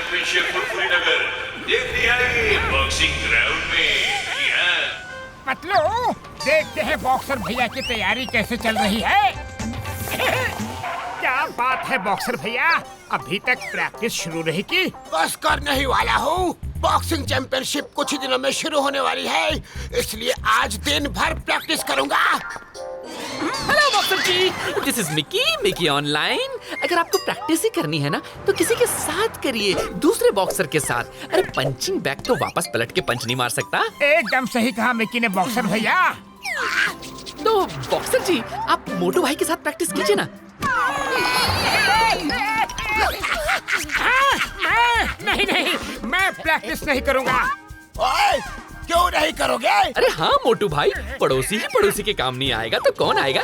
Championship Furfuri नगर देख लिया है बॉक्सिंग ग्राउंड में। पतलू, देखते हैं बॉक्सर भैया की तैयारी कैसे चल रही है। क्या बात है बॉक्सर भैया, अभी तक प्रैक्टिस शुरू नहीं की? बस करने ही वाला हूँ। बॉक्सिंग चैंपियनशिप कुछ ही दिनों में शुरू होने वाली है, इसलिए आज दिन भर प्रैक्टिस करूँगा। Hello boxer ji, this is Mickey online. अगर आपको प्रैक्टिस ही करनी है ना तो किसी के साथ करिए, दूसरे बॉक्सर के साथ। अरे पंचिंग बैग तो वापस पलट के पंच नहीं मार सकता। एकदम सही कहा मिकी ने बॉक्सर भैया। तो बॉक्सर जी, आप मोटू भाई के साथ प्रैक्टिस कीजिए ना। नहीं, मैं प्रैक्टिस नहीं करूँगा। ओए, क्यों नहीं करोगे? अरे हाँ मोटू भाई, पड़ोसी ही पड़ोसी के काम नहीं आएगा तो कौन आएगा।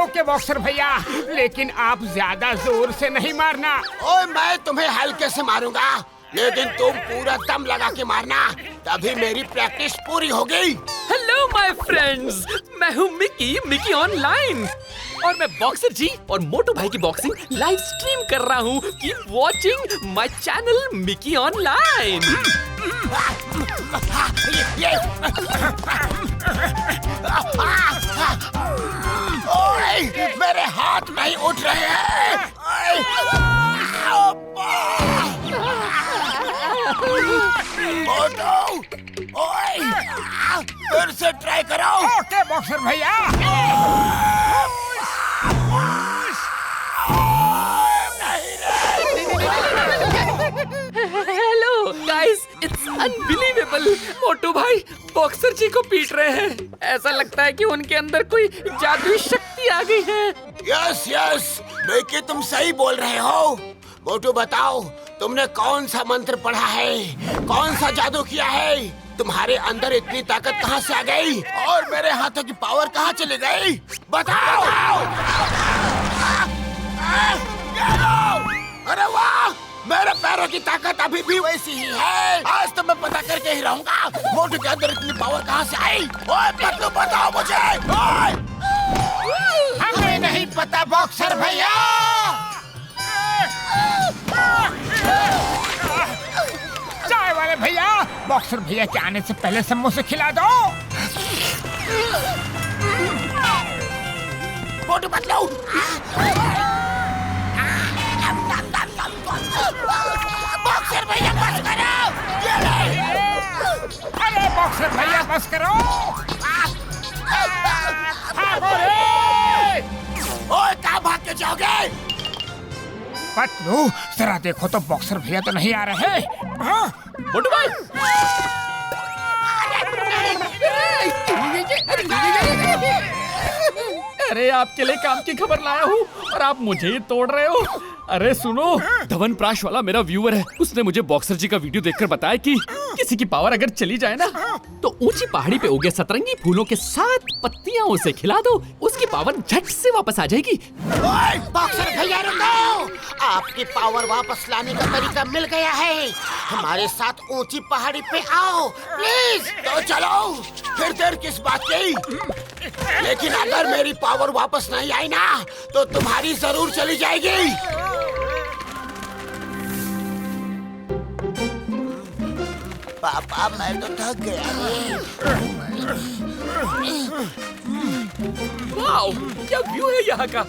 ओके बॉक्सर भैया, लेकिन आप ज्यादा जोर से नहीं मारना। ओए, मैं तुम्हें हल्के से मारूंगा, लेकिन तुम पूरा दम लगा के मारना, तभी मेरी प्रैक्टिस पूरी होगी। हेलो माय फ्रेंड्स, मैं हूँ मिकी ऑनलाइन और मैं बॉक्सर जी और मोटू भाई की बॉक्सिंग लाइव स्ट्रीम कर रहा हूँ। Keep watching my channel Mickey online. ओए, मेरे हाथ नहीं उठ रहे हैं। मोटू, ओए, फिर से ट्राई करो। ओके बॉक्सर भैया। Hello guys, it's unbelievable. Motu भाई बॉक्सर जी को पीट रहे हैं। ऐसा लगता है कि उनके अंदर कोई जादुई शक्ति आ गई है। यस, मिकी तुम सही बोल रहे हो। मोटू बताओ, तुमने कौन सा मंत्र पढ़ा है, कौन सा जादू किया है? तुम्हारे अंदर इतनी ताकत कहाँ से आ गई और मेरे हाथों की पावर कहाँ चली गई? बताओ। अरे वाह, मेरे पैरों की ताकत अभी भी वैसी ही है। आज तो मैं पता करके ही रहूंगा मोटू के अंदर इतनी पावर कहाँ से आई। ओए पतलू, बताओ मुझे। हमें नहीं पता बॉक्सर भैया। चाय वाले भैया, बॉक्सर भैया के आने से पहले समोसे खिला दो। मोटू पतलू, बॉक्सर भैया बस करो। अरे बॉक्सर भैया बस करो। ओए, कहाँ भाग के जाओगे? पतलू, जरा देखो तो बॉक्सर भैया तो नहीं आ रहे। हाँ? मोटू भाई, अरे आपके लिए काम की खबर लाया हूँ और आप मुझे ही तोड़ रहे हो। अरे सुनो, धवन प्राश वाला मेरा व्यूअर है, उसने मुझे बॉक्सर जी का वीडियो देखकर बताया कि किसी की पावर अगर चली जाए ना तो ऊंची पहाड़ी पे उगे सतरंगी फूलों के साथ पत्तियां उसे खिला दो, उसकी पावर झट से वापस आ जाएगी। ओए, बॉक्सर भैया रुको, आपकी पावर वापस लाने का तरीका मिल गया है। हमारे साथ ऊंची पहाड़ी पे आओ प्लीज। तो चलो, फिर देर किस बात की? लेकिन अगर मेरी पावर वापस नहीं आई ना तो तुम्हारी जरूर चली जाएगी। पापा, मैं तो थक गया। वाओ, क्या व्यू है यहाँ का।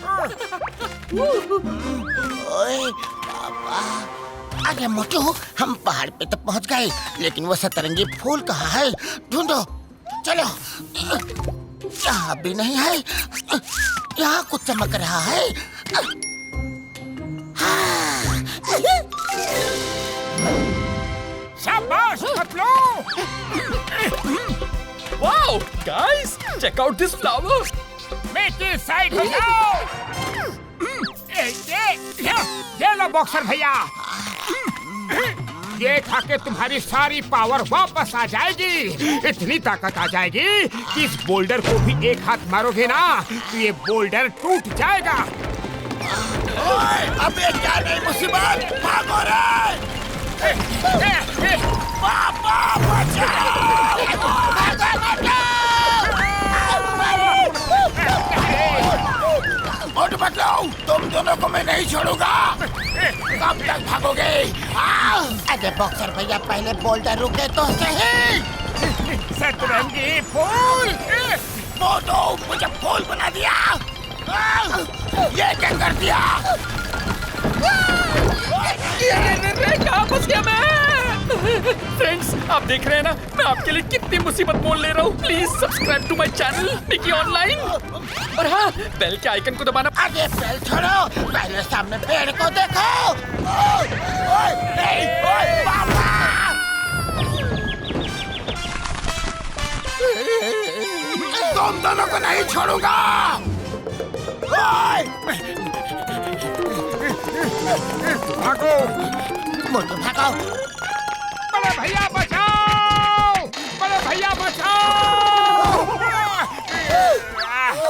ओए पापा, अरे मोटू, हम पहाड़ पे तो पहुँच गए, लेकिन वो सतरंगी फूल कहाँ है? ढूंढो, चलो। यहाँ भी नहीं है, यहाँ कुछ चमक रहा है। शाबाश Patlu. Wow guys, check out this flower. Mickey side हो जाओ। ये लो बॉक्सर भैया, ये खा के तुम्हारी सारी पावर वापस आ जाएगी। इतनी ताकत आ जाएगी कि इस बोल्डर को भी एक हाथ मारोगे ना तो ये बोल्डर टूट जाएगा। ओए, अब ये क्या नई मुसीबत? भागो रे! पापा बचाओ! मोटू पतलू, चलो, तुम दोनों को मैं नहीं छोड़ूंगा। कब तक भागोगे? अरे बॉक्सर भैया पहले बोल्डर रुके तो सही। सतरंगी फूल। वो तो मुझे फूल बना दिया। ये क्या कर दिया? कहाँ फंस गया मैं? फ्रेंड्स, आप देख रहे हैं ना, मैं आपके लिए कितनी मुसीबत मोल ले रहा हूँ। Please subscribe to my channel Mickey online. और हाँ, बेल के आइकन को दबाना। आगे बेल छोड़ो, पहले सामने पेड़ को देखो। नहीं, पापा! तुम दोनों को नहीं छोड़ूंगा। भागो, मोटू भागो। बड़े भैया बचाओ, बड़े भैया बचाओ।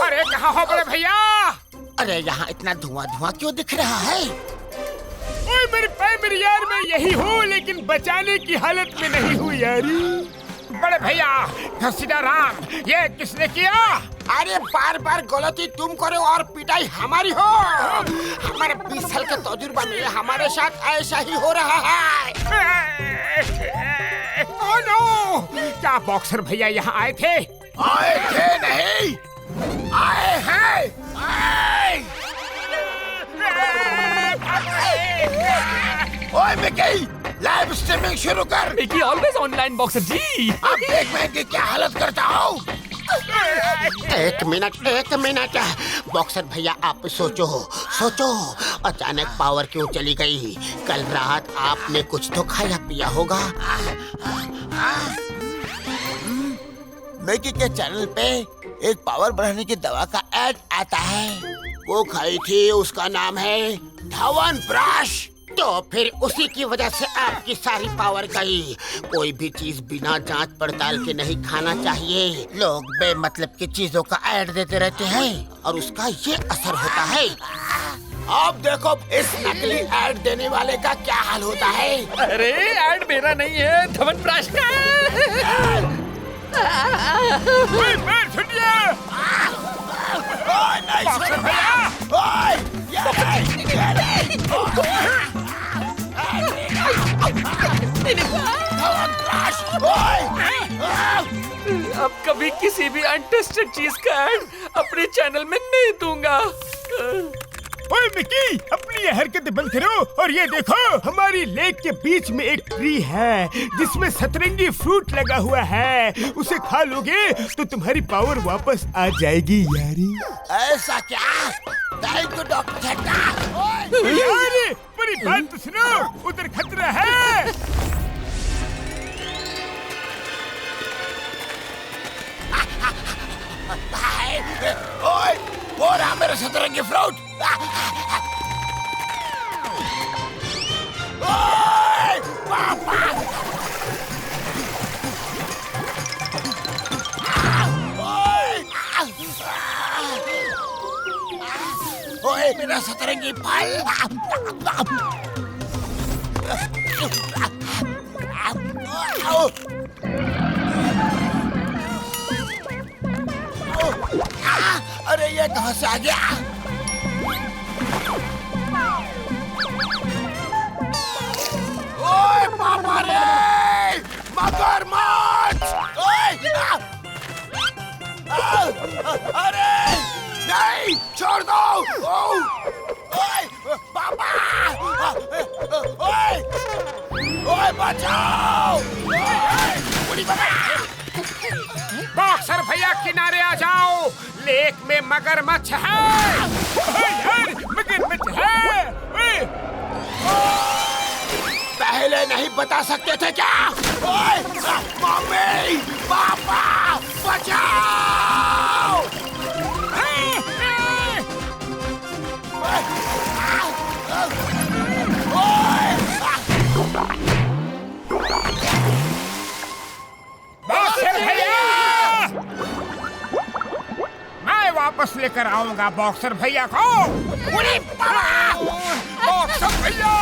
अरे कहाँ हो बड़े भैया? अरे यहाँ इतना धुआं धुआं क्यों दिख रहा है? ओए मेरे प्राइमरी यार, मैं यही हूँ लेकिन बचाने की हालत में नहीं हूँ यारी। बड़े भैया, घसीटा राम, ये किसने किया? अरे बार बार गलती तुम करो और पिटाई हमारी हो। हमारे 20 साल के तजुर्बा में हमारे साथ ऐसा ही हो रहा है। Oh no! क्या बॉक्सर भैया यहाँ आए थे? आए थे नहीं, आए हैं। ओए मिकी, लाइव स्ट्रीमिंग शुरू कर। मिकी ऑलवेज ऑनलाइन बॉक्सर जी। अब देख मैं इनकी क्या हालत करता हूँ। एक मिनट बॉक्सर भैया, आप सोचो, अचानक पावर क्यों चली गई? कल रात आपने कुछ तो खाया पिया होगा। मिकी के चैनल पे एक पावर बढ़ाने की दवा का ऐड आता है, वो खाई थी, उसका नाम है च्यवनप्राश। तो फिर उसी की वजह से आपकी सारी पावर गई। कोई भी चीज बिना जांच पड़ताल के नहीं खाना चाहिए। लोग बेमतलब की चीजों का ऐड देते रहते हैं और उसका ये असर होता है। अब देखो इस नकली ऐड देने वाले का क्या हाल होता है। अरे ऐड मेरा नहीं है, च्यवनप्राश का। बॉक्सर भैया! अब कभी किसी भी अनटेस्टेड चीज का ऐड अपने चैनल में नहीं दूंगा। ओए मिकी, अपनी ये हरकतें बंद करो और ये देखो, हमारी लेक के बीच में एक ट्री है जिसमें सतरंगी फ्रूट लगा हुआ है। उसे खा लोगे तो तुम्हारी पावर वापस आ जाएगी यारी। ऐसा क्या? Thank you doctor Jhatka. अरे मेरी बात तो सुनो, उधर खतरा है। ओए, वो रहा मेरा सतरंगी फ्रूट। ओए, पापा! ओए, मेरा सतरंगी फल। अरे ये कहाँ से आ गया? ओए पापा रे, मगरमच्छ! ओए! अरे नहीं, छोड़ दो! ओए पापा! ओए! ओए बचाओ! ओए! बॉक्सर भैया किनारे आ जाओ, लेक में मगरमच्छ है। यार, मगरमच्छ है। पहले नहीं बता सकते थे क्या? ओए! मम्मी! पापा! बचाओ! बॉक्सर भैया! मैं वापस लेकर आऊंगा बॉक्सर भैया को। बॉक्सर भैया!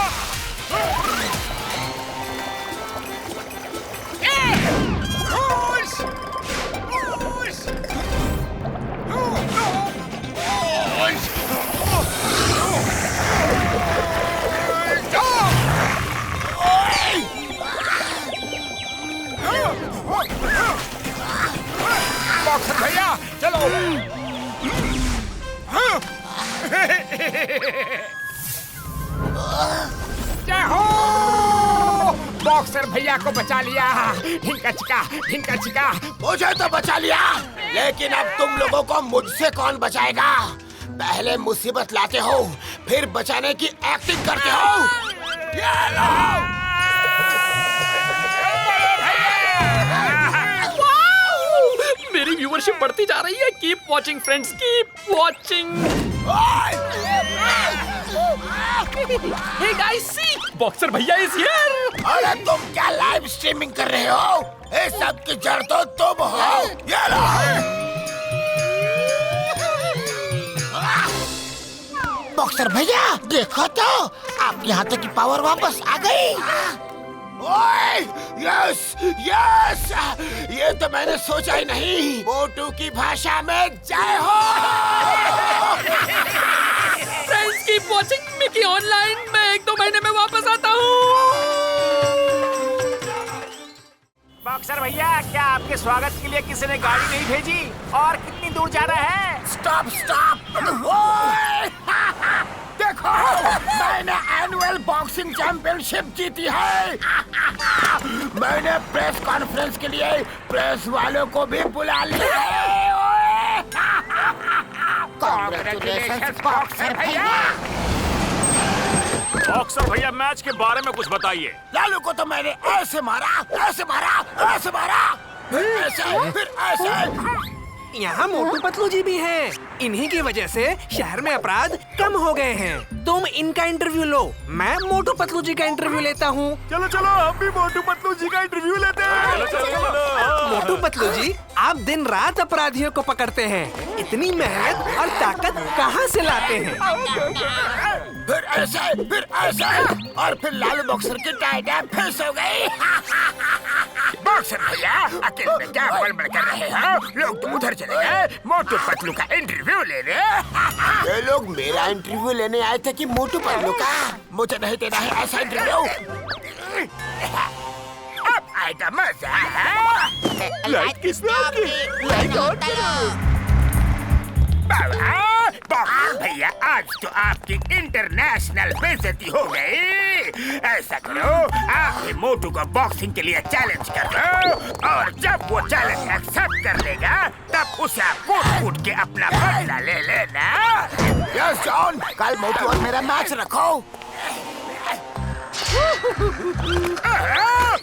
जय हो! बॉक्सर भैया को बचा लिया। ढिंका चिका। मुझे तो बचा लिया, लेकिन अब तुम लोगों को मुझसे कौन बचाएगा? पहले मुसीबत लाते हो, फिर बचाने की एक्टिंग करते हो। ये लो! मेरी व्यूअरशिप बढ़ती जा रही है। Keep watching friends, keep watching. Hey guys, see boxer भैया इज हियर। अरे तुम क्या लाइव स्ट्रीमिंग कर रहे हो? इस सब की जड़ तो तुम हो। ये लो! बॉक्सर भैया देखो तो, आप यहाँ तक की पावर वापस आ गई। ओए, यस यस, ये तो मैंने सोचा ही नहीं। मोटू की भाषा में जय हो। Friends keep watching Mickey online. मैं 1-2 महीने में वापस आता हूँ। बॉक्सर भैया, क्या आपके स्वागत के लिए किसी ने गाड़ी नहीं भेजी? और कितनी दूर जाना है? स्टॉप! ओए! देखो, मैंने एनुअल बॉक्सिंग चैंपियनशिप जीती है। मैंने प्रेस कॉन्फ्रेंस के लिए प्रेस वालों को भी बुला लिया है। कांग्रेचुलेशंस बॉक्सर भैया। बॉक्सर भैया, मैच के बारे में कुछ बताइए। लालू को तो मैंने ऐसे मारा, फिर ऐसे। यहाँ मोटू पतलू जी भी हैं। इन्हीं की वजह से शहर में अपराध कम हो गए हैं। तुम इनका इंटरव्यू लो, मैं मोटू पतलू जी का इंटरव्यू लेता हूँ। चलो हम भी मोटू पतलू जी का इंटरव्यू लेते हैं। मोटू पतलू जी, आप दिन रात अपराधियों को पकड़ते हैं। इतनी मेहनत और ताकत कहाँ से लाते हैं? फिर ऐसे और फिर लालू बॉक्सर की टाइटा फिस हो गई। बॉक्सर भैया, अकेले में क्या बड़बड़ कर रहे हो? लोग तो उधर चले गए मोटू पतलू का इंटरव्यू लेने। ये लोग मेरा इंटरव्यू लेने आए थे कि मोटू पतलू का? मुझे नहीं देना है ऐसा इंटरव्यू। अब आएगा मजा। लाइट किसने बॉक्सर भैया, आज तो आपकी इंटरनेशनल बेइज्जती हो गई। ऐसा करो, आप ही मोटू को बॉक्सिंग के लिए चैलेंज कर दो, और जब वो चैलेंज एक्सेप्ट कर लेगा, तब उसे आप कूट के अपना बदला ले लेना। यस जॉन, कल मोटू और मेरा मैच रखो।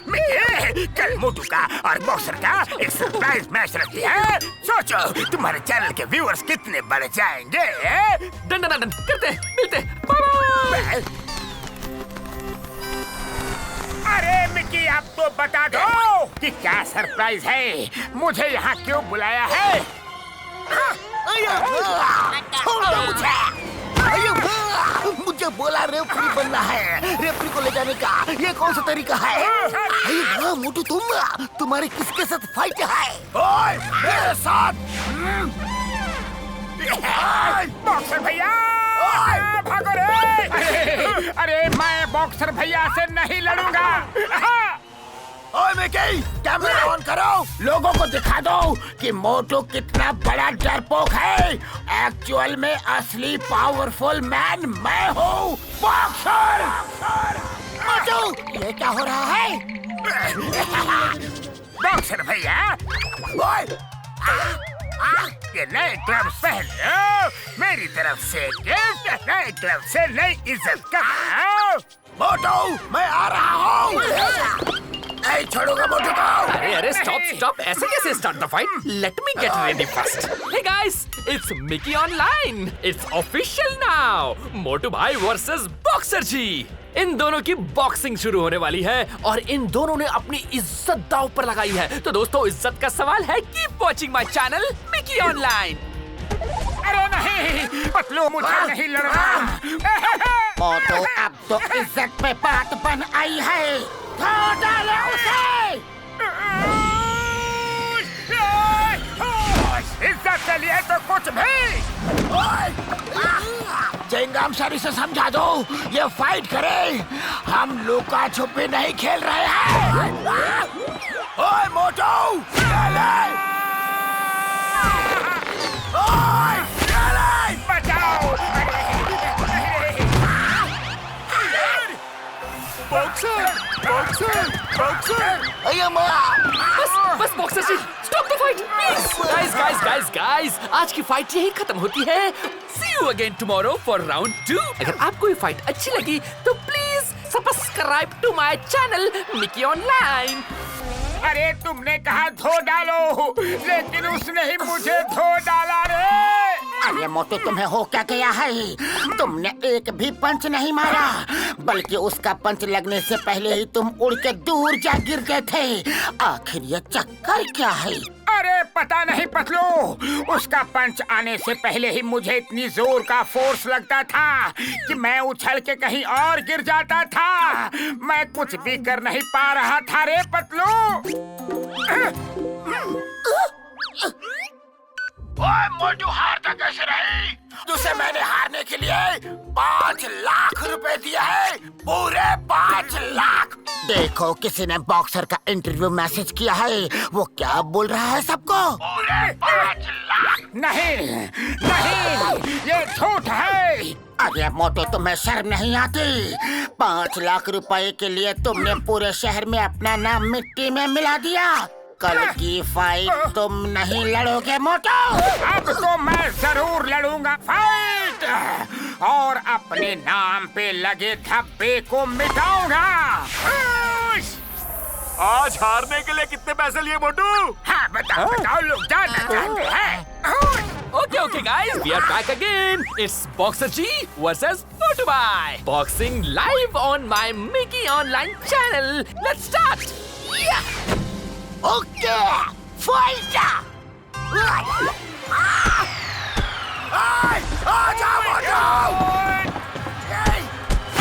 मिकी, कल मोटू का और बॉक्सर का एक सरप्राइज मैच रखती है। सोचो तुम्हारे चैनल के व्यूअर्स कितने बढ़ जाएंगे। डन करते मिलते। बाय। अरे मिकी, आप तो बता दो कि क्या सरप्राइज है? मुझे यहाँ क्यों बुलाया है? छोड़ दो मुझे। मुझे बोला रेफरी बनना है। रेफरी को ले जाने का ये कौन सा तरीका है? अरे मोटू, तुम्हारे किसके साथ फाइट है? ओए, मेरे साथ। बॉक्सर भैया, भागो रे! अरे मैं बॉक्सर भैया से नहीं लड़ूंगा। ओए मिकी, कैमरा ऑन करो। लोगों को दिखा दो कि मोटू कितना बड़ा डरपोक है। एक्चुअल में असली पावरफुल मैन मैं हूँ, बॉक्सर। मोटू, ये क्या हो रहा है? बॉक्सर भैया, ये नए ग्लव्स पहन लो। मेरी तरफ से गिफ्ट, नए ग्लव्स से नई इज्जत का। मोटू, मैं आ रहा हूँ। नहीं छोड़ूंगा मोटू को। अरे स्टॉप, ऐसे कैसे start the fight? Let me get ready first. Hey guys, it's Mickey online. It's official now. Motu भाई वर्सेस बॉक्सर जी। इन दोनों की बॉक्सिंग शुरू होने वाली है और इन दोनों ने अपनी इज्जत दांव पर लगाई है। तो दोस्तों, इज्जत का सवाल है। Keep watching my channel Mickey online. अरे नहीं पतलू, मुझे नहीं लड़ना। मोटू, अब तो इज्जत पे बात बन आई है। धो डालो उसे। इज्जत के लिए तो कुछ भी। चेंगाम सरी से समझा दो, ये फाइट करे। हम लुका छुपी नहीं खेल रहे हैं। ओए मोटू, ले ले। बस boxer ji, stop the fight please. Guys, आज की फाइट यही खत्म होती है। See you again tomorrow for round 2। अगर आपको ये फाइट अच्छी लगी तो please subscribe to my channel Mickey online. अरे तुमने कहा धो डालो, लेकिन उसने ही मुझे धो डाला रे। अरे मोटू, तुम्हें हो क्या गया है? तुमने एक भी पंच नहीं मारा, बल्कि उसका पंच लगने से पहले ही तुम उड़ के दूर जा गिर गए थे। आखिर ये चक्कर क्या है? अरे पता नहीं पतलू, उसका पंच आने से पहले ही मुझे इतनी जोर का फोर्स लगता था कि मैं उछल के कहीं और गिर जाता था। मैं कुछ भी कर नहीं पा रहा था रे पतलू। ओए मोटू, हारता कैसे रही? तुझे मैंने हारने के लिए 5 लाख रुपए दिया है, पूरे 5 लाख। देखो, किसी ने बॉक्सर का इंटरव्यू मैसेज किया है। वो क्या बोल रहा है सबको? पूरे 5 लाख। नहीं, ये झूठ है। अरे मोटू, तुम्हें शर्म नहीं आती? 5 लाख रुपए के लिए तुमने पूरे शहर में अपना नाम मिट्टी में मिला दिया। कल की फाइट तुम नहीं लड़ोगे मोटू। अब तो मैं जरूर लड़ूंगा फाइट, और अपने नाम पे लगे धब्बे को मिटाऊंगा। आज हारने के लिए कितने पैसे लिए मोटू? हाँ बताओ लोग जानना चाहते हैं। Okay, guys, we are back again. It's Boxer G versus Motobai. Boxing live on my Mickey Online channel. Let's start. Yeah. Okay, fight! आजा मोटू!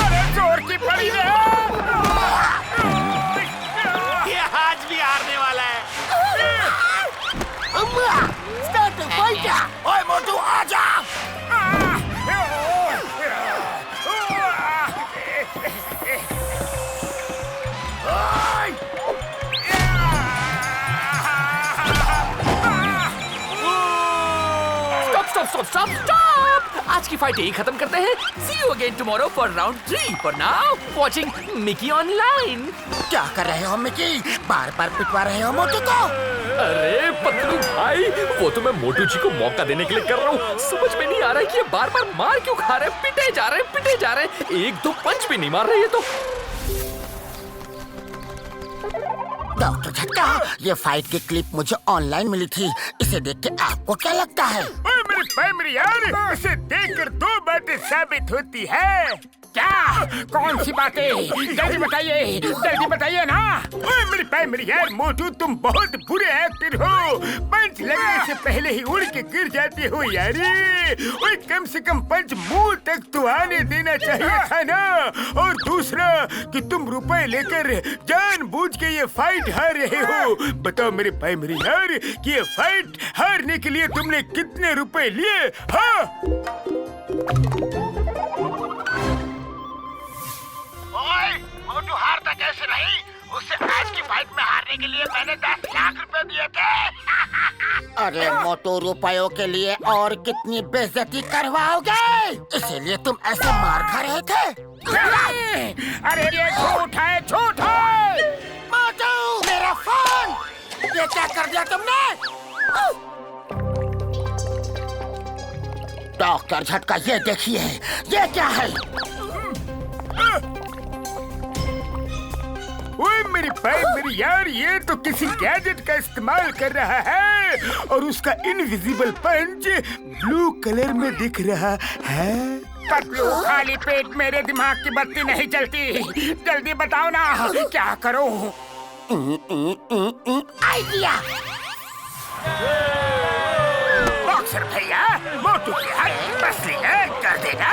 अरे जोर की पड़ी रे। ये आज भी हारने वाला है। Start fight! ओए मोटू, आजा! Stop! आज की फाइट यही खत्म करते हैं। See you again tomorrow for round 3. For now, watching Mickey Online. क्या कर रहे हो मिकी? बार-बार पिटवा रहे हो मोटू को? अरे पतलू भाई, वो तो मैं मोटू जी को मौका देने के लिए कर रहा हूँ। समझ में नहीं आ रहा है कि ये बार-बार मार क्यों खा रहे हैं। पिटे जा रहे हैं। 1-2 पंच भी नहीं मार रहे ये तो। डॉक्टर झटका, ये फाइट की क्लिप मुझे ऑनलाइन मिली थी। इसे देख के आपको क्या लगता है? ओए मेरी प्राइमरी यार, इसे देखकर 2 बातें साबित होती है। क्या? कौन सी बातें? जल्दी बताइए ना। ओए मेरी प्राइमरी यार, मोटू तुम बहुत बुरे एक्टर हो। पंच लगने से पहले ही उड़ के गिर जाते हो यारी। ओए कम से कम पंच मुंह तक तो आने देना चाहिए था ना। और दूसरा कि तुम रुपए लेकर जानबूझ के ये फाइट हार रहे हो। बताओ मेरे प्राइमरी यार कि ये फाइट हारने के लिए तुमने कितने रुपए लिए? हाँ? ओए, मोटू हारता कैसे नहीं? उसे आज की फाइट में हारने के लिए मैंने 10 लाख रुपए दिए थे। अरे मोटू, रुपयों के लिए और कितनी बेइज्जती करवाओगे? इसीलिए तुम ऐसे मार खा रहे थे? अरे ये झूठ है। मोटू, मेरा फोन! ये क्या कर दिया तुमने? डॉक्टर झटका, ये देखिए, ये क्या है? ओए मेरी प्राइमरी यार, ये तो किसी गैजेट का इस्तेमाल कर रहा है और उसका इनविजिबल पंच ब्लू कलर में दिख रहा है। पतलू, खाली पेट मेरे दिमाग की बत्ती नहीं चलती। जल्दी बताओ ना, क्या करूं? आइडिया! बॉक्सर भैया, मोटू की हाथ पसली कर देना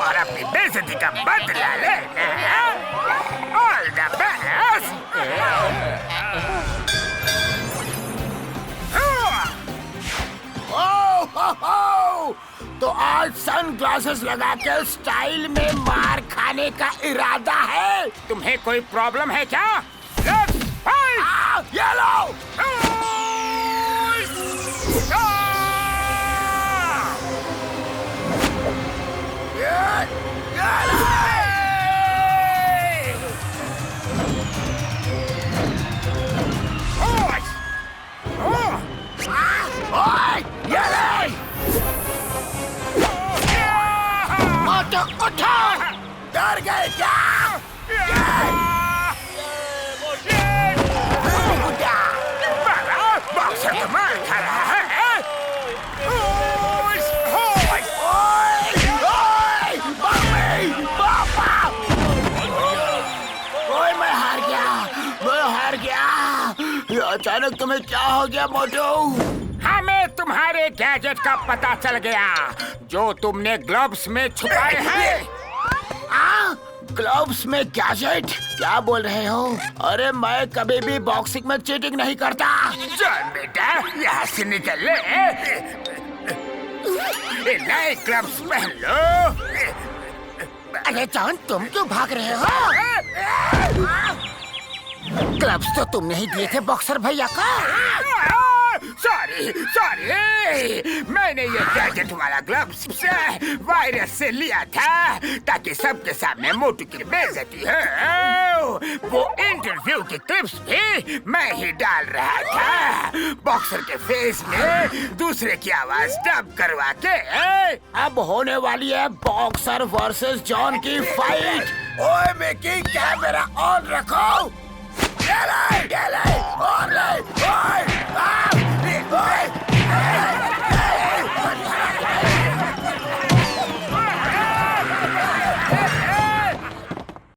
और अपनी बेइज्जती का बदला लेना। All the best! तो आज सनग्लासेस लगा के स्टाइल में मार खाने का इरादा है? तुम्हें कोई प्रॉब्लम है क्या? Let's fight! ये लो! मोटू उठो। डर गए क्या? बॉक्सर तो मार खा रहा है। ओए मैं हार गया। ये अचानक तुम्हें क्या हो गया मोटू? हमें तुम्हारे गैजेट का पता चल गया जो तुमने ग्लव्स में छुपाए हैं। ग्लव्स में गैजेट? क्या बोल रहे हो? अरे मैं कभी भी बॉक्सिंग में चीटिंग नहीं करता। चल बेटा यहाँ से निकल ले। ये नए ग्लव्स पहन लो। अरे जॉन तुम क्यों भाग रहे हो? ग्लव्स तो तुमने ही दिए थे बॉक्सर भैया को। सॉरी मैंने ये गैजेट वाला ग्लव्स से वायरस से लिया था ताकि सबके सामने मोटू की बेइज्जती हो। वो इंटरव्यू की क्लिप्स भी मैं ही डाल रहा था बॉक्सर के फेस में दूसरे की आवाज डब करवा के। अब होने वाली है बॉक्सर वर्सेस जॉन की फाइट। ओए मिकी कैमरा ऑन रखो।